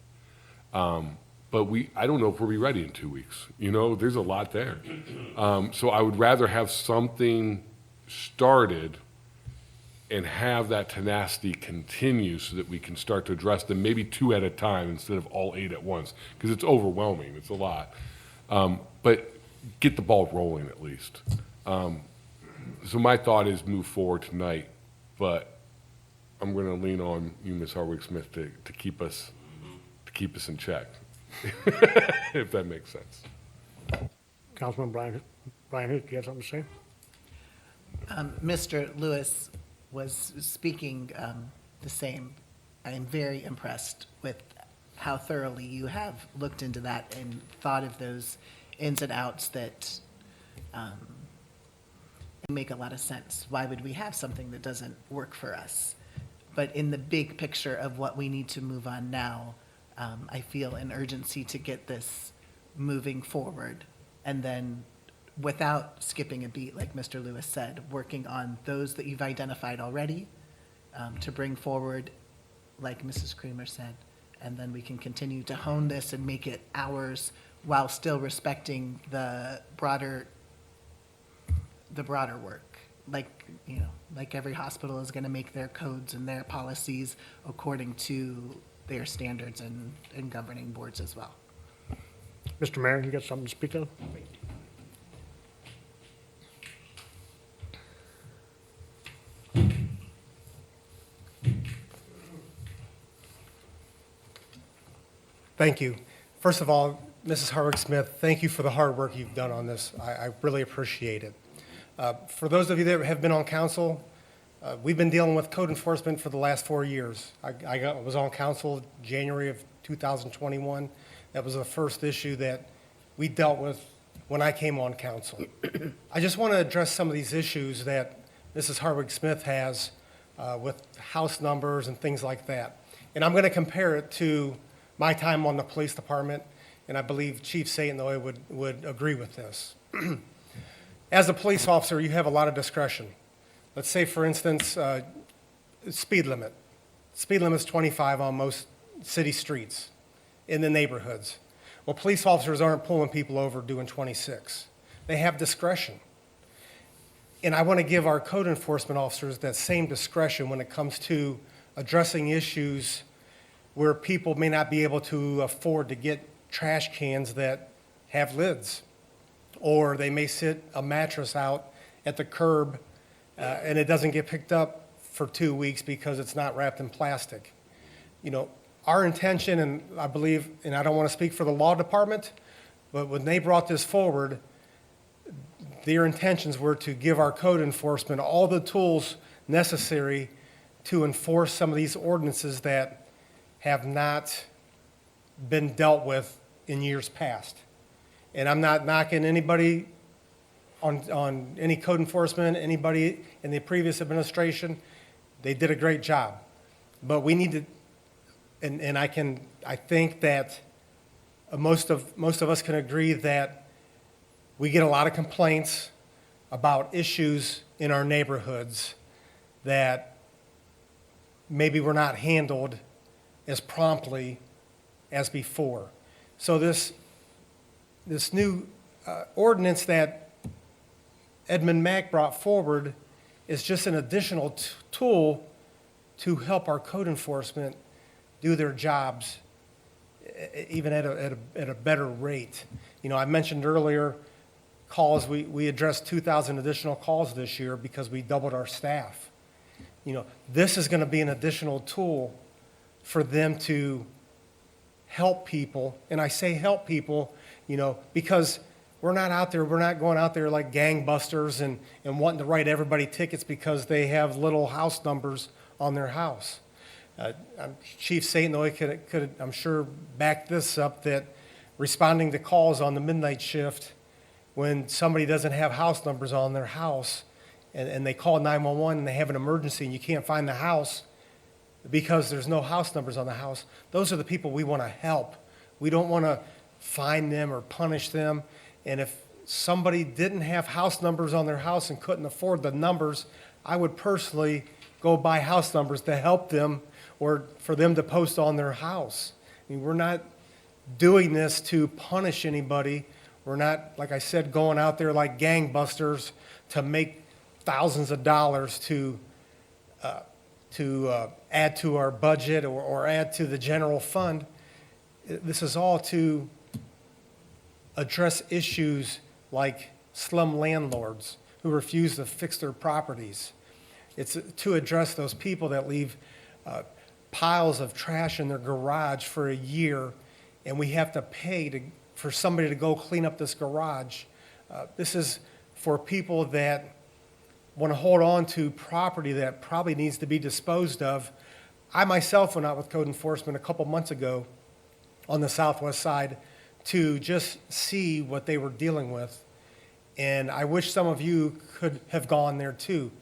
But I don't know if we'll be ready in 2 weeks. You know, there's a lot there. So I would rather have something started and have that tenacity continue so that we can start to address them maybe 2 at a time instead of all 8 at once, because it's overwhelming, it's a lot. But get the ball rolling at least. So my thought is move forward tonight, but I'm going to lean on you, Ms. Harwick-Smith, to keep us in check, if that makes sense. Councilman Brian Hook, you have something to say? Mr. Lewis was speaking the same. I am very impressed with how thoroughly you have looked into that and thought of those ins and outs that make a lot of sense. Why would we have something that doesn't work for us? But in the big picture of what we need to move on now, I feel an urgency to get this moving forward, and then without skipping a beat, like Mr. Lewis said, working on those that you've identified already to bring forward, like Mrs. Creamer said, and then we can continue to hone this and make it ours while still respecting the broader work. Like, you know, like every hospital is going to make their codes and their policies according to their standards and governing boards as well. Mr. Mayor, you got something to speak of? Thank you. First of all, Mrs. Harwick-Smith, thank you for the hard work you've done on this. I really appreciate it. For those of you that have been on council, we've been dealing with code enforcement for the last 4 years. I was on council January of 2021. That was the first issue that we dealt with when I came on council. I just want to address some of these issues that Mrs. Harwick-Smith has with house numbers and things like that. And I'm going to compare it to my time on the police department, and I believe Chief Satinoy would agree with this. As a police officer, you have a lot of discretion. Let's say, for instance, speed limit. Speed limit's 25 on most city streets in the neighborhoods. Well, police officers aren't pulling people over doing 26. They have discretion. And I want to give our code enforcement officers that same discretion when it comes to addressing issues where people may not be able to afford to get trash cans that have lids, or they may sit a mattress out at the curb and it doesn't get picked up for 2 weeks because it's not wrapped in plastic. You know, our intention, and I believe, and I don't want to speak for the law department, but when they brought this forward, their intentions were to give our code enforcement all the tools necessary to enforce some of these ordinances that have not been dealt with in years past. And I'm not knocking anybody on any code enforcement, anybody in the previous administration. They did a great job. But we need to, and I think that most of us can agree that we get a lot of complaints about issues in our neighborhoods that maybe were not handled as promptly as before. So this new ordinance that Edmund Mack brought forward is just an additional tool to help our code enforcement do their jobs even at a better rate. You know, I mentioned earlier calls, we addressed 2,000 additional calls this year because we doubled our staff. You know, this is going to be an additional tool for them to help people. And I say help people, you know, because we're not going out there like gangbusters and wanting to write everybody tickets because they have little house numbers on their house. Chief Satinoy could, I'm sure, back this up, that responding to calls on the midnight shift when somebody doesn't have house numbers on their house and they call 911 and they have an emergency and you can't find the house because there's no house numbers on the house, those are the people we want to help. We don't want to fine them or punish them. And if somebody didn't have house numbers on their house and couldn't afford the numbers, I would personally go buy house numbers to help them or for them to post on their house. I mean, we're not doing this to punish anybody. We're not, like I said, going out there like gangbusters to make thousands of dollars to add to our budget or add to the general fund. This is all to address issues like slum landlords who refuse to fix their properties. It's to address those people that leave piles of trash in their garage for a year, and we have to pay for somebody to go clean up this garage. This is for people that want to hold on to property that probably needs to be disposed of. I myself went out with code enforcement a couple months ago on the southwest side to just see what they were dealing with. And I wish some of you could have gone there too.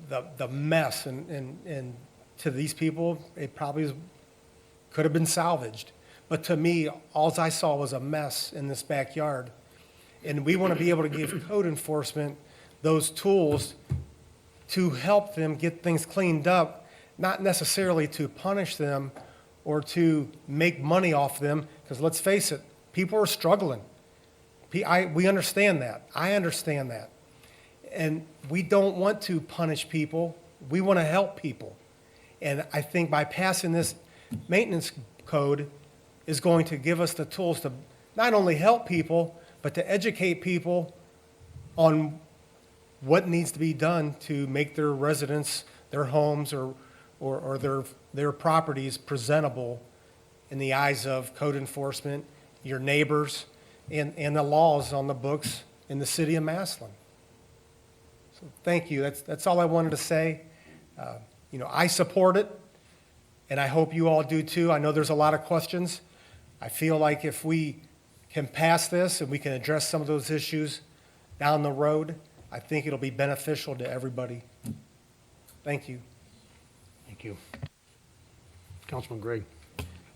The mess and to these people, it probably could have been salvaged. But to me, all I saw was a mess in this backyard. And we want to be able to give code enforcement those tools to help them get things cleaned up, not necessarily to punish them or to make money off them, because let's face it, people are struggling. We understand that. I understand that. And we don't want to punish people. We want to help people. And I think by passing this maintenance code is going to give us the tools to not only help people, but to educate people on what needs to be done to make their residence, their homes, or their properties presentable in the eyes of code enforcement, your neighbors, and the laws on the books in the city of Massillon. So thank you. That's all I wanted to say. I support it, and I hope you all do too. I know there's a lot of questions. I feel like if we can pass this and we can address some of those issues down the road, I think it'll be beneficial to everybody. Thank you. Thank you. Councilman Gregg.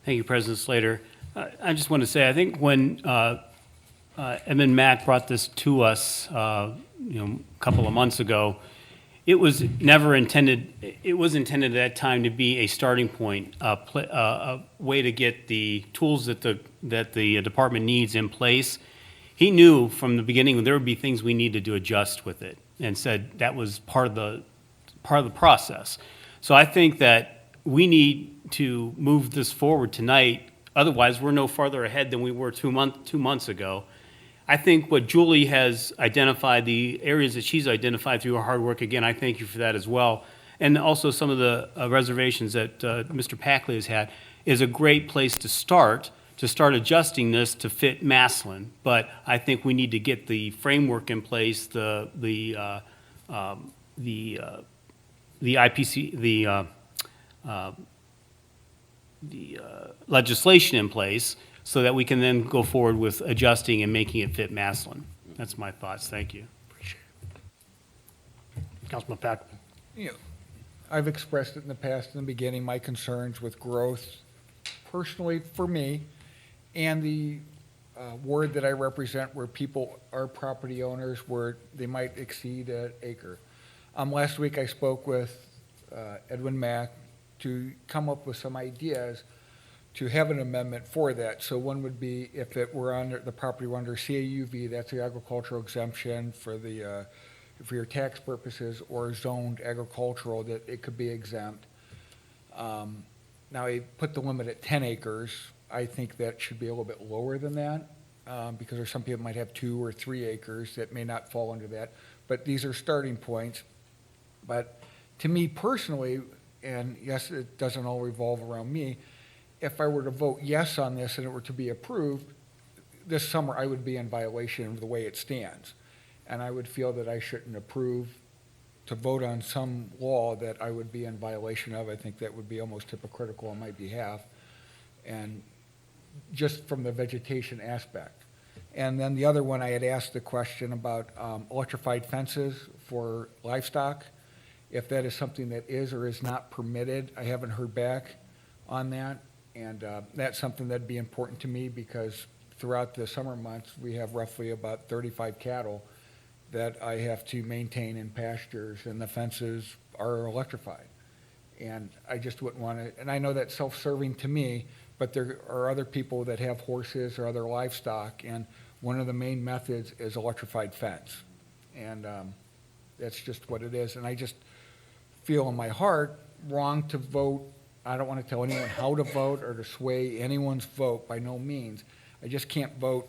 Thank you, President Slater. I just want to say, I think when Edmund Mack brought this to us, a couple of months ago, it was never intended, it was intended at that time to be a starting point, a way to get the tools that the department needs in place. He knew from the beginning there would be things we needed to adjust with it, and said that was part of the process. So I think that we need to move this forward tonight. Otherwise, we're no farther ahead than we were 2 months ago. I think what Julie has identified, the areas that she's identified through her hard work, again, I thank you for that as well. And also some of the reservations that Mr. Packley has had is a great place to start adjusting this to fit Massillon. But I think we need to get the framework in place, the IPC, the legislation in place, so that we can then go forward with adjusting and making it fit Massillon. That's my thoughts. Thank you. Appreciate it. Councilman Packman. I've expressed it in the past, in the beginning, my concerns with growth, personally for me, and the ward that I represent, where people are property owners, where they might exceed an acre. Last week, I spoke with Edwin Mack to come up with some ideas to have an amendment for that. So one would be if it were under the property were under CAUV, that's the agricultural exemption for the for your tax purposes, or zoned agricultural, that it could be exempt. Now, he put the limit at 10 acres. I think that should be a little bit lower than that, because there's some people might have 2 or 3 acres that may not fall under that. But these are starting points. But to me personally, and yes, it doesn't all revolve around me, if I were to vote yes on this and it were to be approved, this summer I would be in violation of the way it stands. And I would feel that I shouldn't approve to vote on some law that I would be in violation of. I think that would be almost hypocritical on my behalf, and just from the vegetation aspect. And then the other one, I had asked the question about electrified fences for livestock, if that is something that is or is not permitted. I haven't heard back on that, and that's something that'd be important to me because throughout the summer months, we have roughly about 35 cattle that I have to maintain in pastures, and the fences are electrified. And I just wouldn't want to, and I know that's self-serving to me, but there are other people that have horses or other livestock, and one of the main methods is electrified fence. And that's just what it is. And I just feel in my heart wrong to vote. I don't want to tell anyone how to vote or to sway anyone's vote, by no means. I just can't vote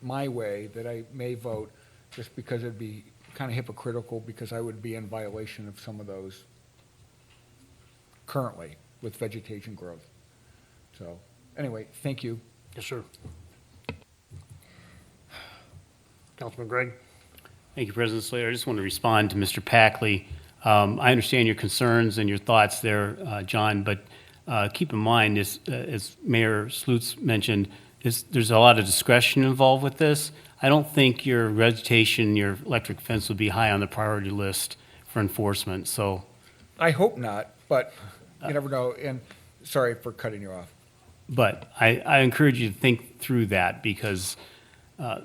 my way that I may vote just because it'd be kind of hypocritical because I would be in violation of some of those currently with vegetation growth. So, anyway, thank you. Yes, sir. Councilman Gregg? Thank you, President Slater. I just want to respond to Mr. Packley. I understand your concerns and your thoughts there, John, but keep in mind, as Mayor Slutz mentioned, there's a lot of discretion involved with this. I don't think your vegetation, your electric fence would be high on the priority list for enforcement, so. I hope not, but you never know. And sorry for cutting you off. But I encourage you to think through that because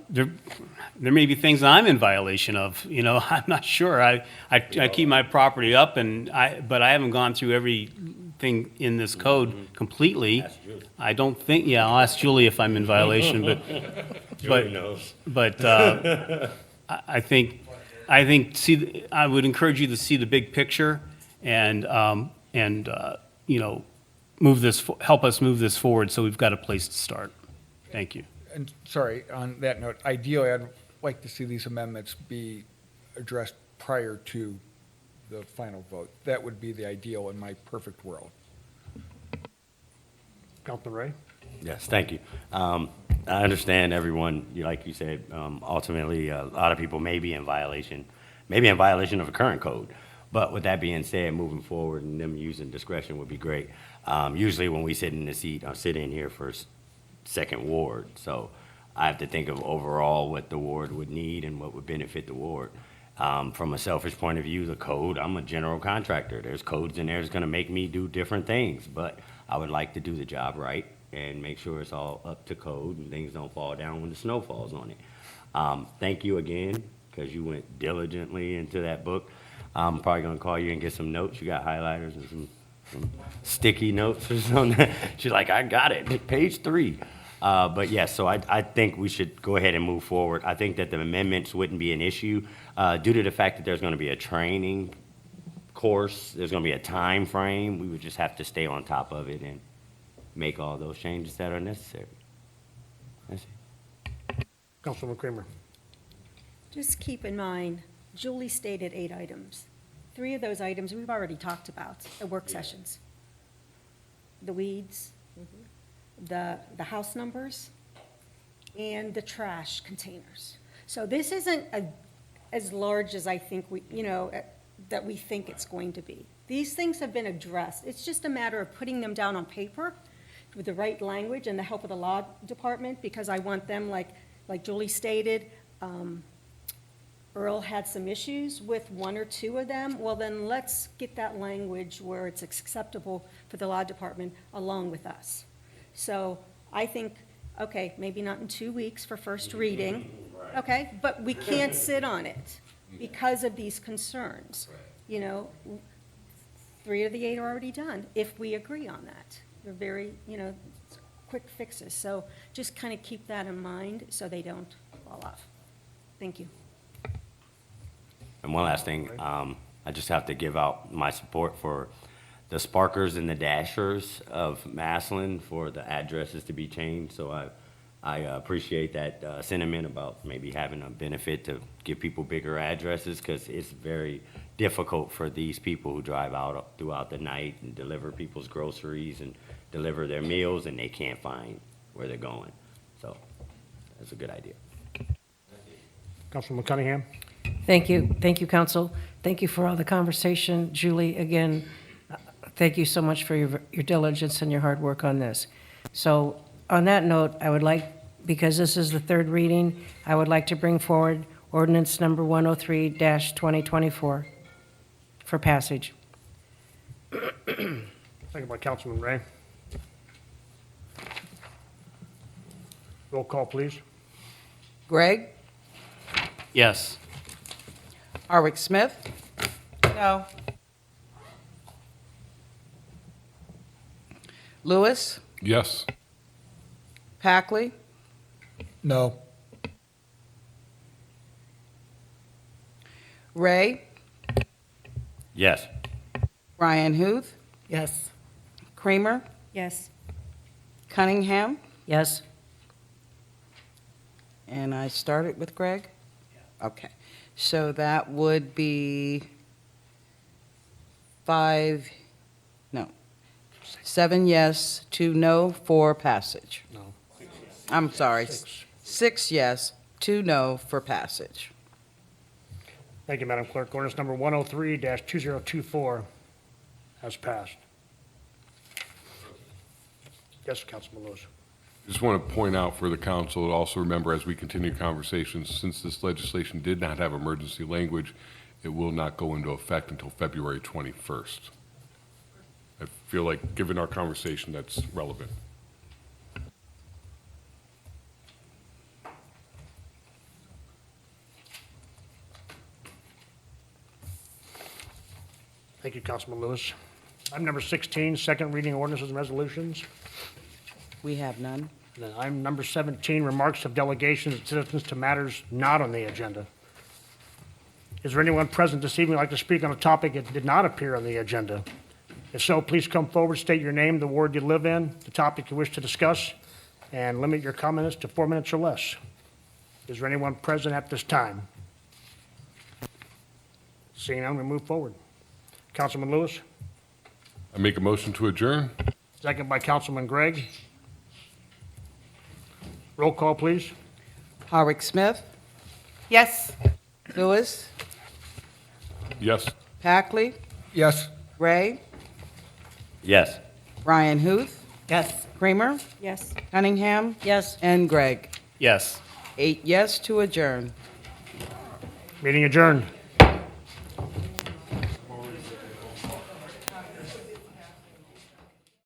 there may be things I'm in violation of. You know, I'm not sure. I keep my property up, but I haven't gone through everything in this code completely. I don't think. Yeah, I'll ask Julie if I'm in violation. Julie knows. But I think I would encourage you to see the big picture and you know, help us move this forward so we've got a place to start. Thank you. And sorry, on that note, ideally, I'd like to see these amendments be addressed prior to the final vote. That would be the ideal in my perfect world. Councilman Ray? Yes, thank you. I understand everyone, like you said, ultimately, a lot of people may be in violation of the current code. But with that being said, moving forward and them using discretion would be great. Usually when we sit in the seat, I'm sitting here for second ward. So I have to think of overall what the ward would need and what would benefit the ward. From a selfish point of view, the code, I'm a general contractor. There's codes in there that's gonna make me do different things, but I would like to do the job right and make sure it's all up to code and things don't fall down when the snow falls on it. Thank you again, because you went diligently into that book. I'm probably gonna call you and get some notes. You got highlighters and some sticky notes or something. She's like, I got it, page 3. But yes, so I think we should go ahead and move forward. I think that the amendments wouldn't be an issue due to the fact that there's gonna be a training course, there's gonna be a time frame. We would just have to stay on top of it and make all those changes that are necessary. That's it. Councilman Kramer? Just keep in mind, Julie stated 8 items. 3 of those items we've already talked about at work sessions. The weeds, the house numbers, and the trash containers. So this isn't as large as I think that we think it's going to be. These things have been addressed. It's just a matter of putting them down on paper with the right language and the help of the law department, because I want them, like Julie stated, Earl had some issues with 1 or 2 of them. Well, then let's get that language where it's acceptable for the law department along with us. So I think, okay, maybe not in 2 weeks for first reading, okay, but we can't sit on it because of these concerns. You know, 3 of the 8 are already done, if we agree on that. They're very, quick fixes. So just kind of keep that in mind so they don't fall off. Thank you. And one last thing, I just have to give out my support for the Sparkers and the Dashers of Massillon for the addresses to be changed. So I appreciate that sentiment about maybe having a benefit to give people bigger addresses, because it's very difficult for these people who drive out throughout the night and deliver people's groceries and deliver their meals, and they can't find where they're going. So that's a good idea. Councilman Cunningham? Thank you. Thank you, council. Thank you for all the conversation. Julie, again, thank you so much for your diligence and your hard work on this. So on that note, I would like because this is the third reading, I would like to bring forward ordinance number 103-2024 for passage. Second by Councilman Ray. Roll call, please. Gregg? Yes. Harwick Smith? No. Lewis? Yes. Packley? No. Ray? Yes. Ryan Huth? Yes. Kramer? Yes. Cunningham? Yes? And I started with Greg? Okay. So that would be 7 yes, 2 no for passage. No. I'm sorry, 6 yes, 2 no for passage. Thank you, Madam Clerk. Ordinance number 103-2024 has passed. Yes, Councilman Lewis. Just want to point out for the council to also remember as we continue conversations, since this legislation did not have emergency language, it will not go into effect until February 21st. I feel like, given our conversation, that's relevant. Thank you, Councilman Lewis. Item number 16, second reading ordinances and resolutions. We have none. And then item number 17, remarks of delegations and citizens to matters not on the agenda. Is there anyone present this evening who'd like to speak on a topic that did not appear on the agenda? If so, please come forward, state your name, the ward you live in, the topic you wish to discuss, and limit your comments to 4 minutes or less. Is there anyone present at this time? Seeing none, we move forward. Councilman Lewis, I make a motion to adjourn? second by Councilman Gregg. Roll call, please. Harwick Smith? Yes. Lewis? Yes. Packley? Yes. Ray? Yes. Ryan Huth? Yes. Kramer? Yes. Cunningham? Yes? And Gregg. Yes. 8 yes to adjourn. Meeting adjourned.